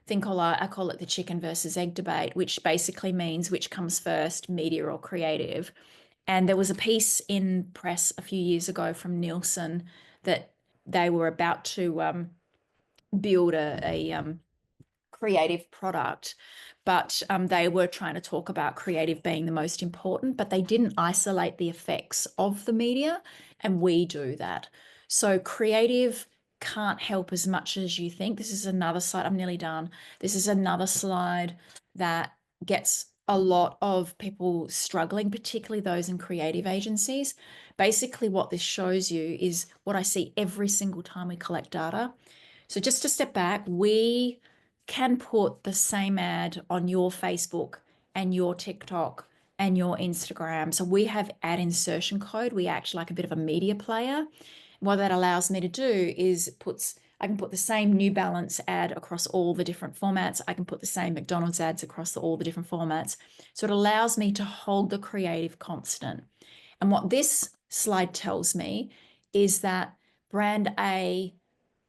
I call it the chicken versus egg debate, which basically means which comes first, media or creative. And there was a piece in press a few years ago from Nielsen that they were about to build a creative product, but they were trying to talk about creative being the most important, but they didn't isolate the effects of the media, and we do that. So creative can't help as much as you think. This is another slide. I'm nearly done. This is another slide that gets a lot of people struggling, particularly those in creative agencies. Basically, what this shows you is what I see every single time we collect data. So just to step back, we can put the same ad on your Facebook and your TikTok and your Instagram. So we have ad insertion code. We act like a bit of a media player. What that allows me to do is I can put the same New Balance ad across all the different formats. I can put the same McDonald's ads across all the different formats. So it allows me to hold the creative constant. And what this slide tells me is that brand A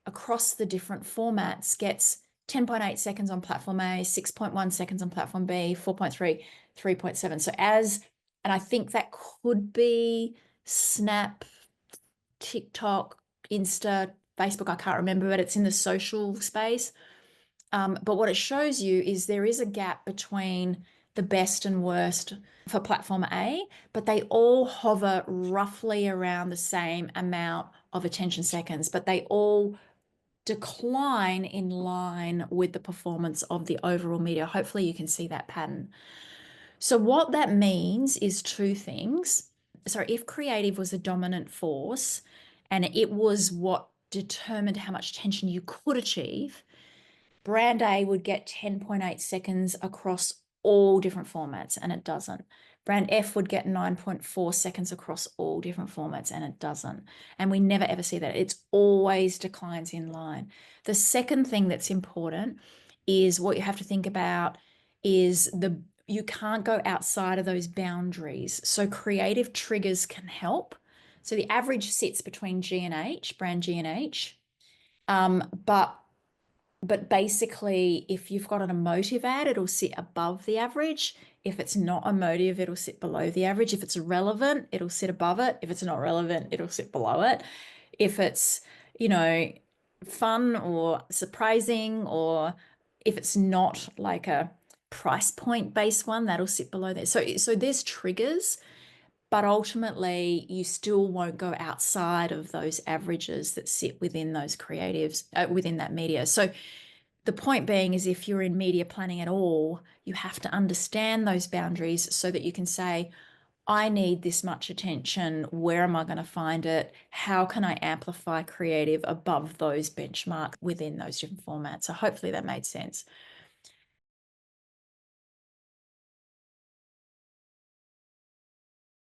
across the different formats gets 10.8 seconds on platform A, 6.1 seconds on platform B, 4.3, 3.7. And I think that could be Snap, TikTok, Insta, Facebook, I can't remember, but it's in the social space. But what it shows you is there is a gap between the best and worst for platform A, but they all hover roughly around the same amount of attention seconds, but they all decline in line with the performance of the overall media. Hopefully you can see that pattern. So what that means is two things. So if creative was a dominant force and it was what determined how much attention you could achieve, brand A would get 10.8 seconds across all different formats, and it doesn't. Brand F would get 9.4 seconds across all different formats, and it doesn't. And we never ever see that. It's always declines in line. The second thing that's important is what you have to think about is you can't go outside of those boundaries. So creative triggers can help. So the average sits between G and H, brand G and H. But basically, if you've got an emotive ad, it'll sit above the average. If it's not emotive, it'll sit below the average. If it's relevant, it'll sit above it. If it's not relevant, it'll sit below it. If it's, you know, fun or surprising, or if it's not like a price point based one, that'll sit below there. So there's triggers, but ultimately you still won't go outside of those averages that sit within those creatives, within that media. So the point being is if you're in media planning at all, you have to understand those boundaries so that you can say, I need this much attention. Where am I going to find it? How can I amplify creative above those benchmarks within those different formats? So hopefully that made sense.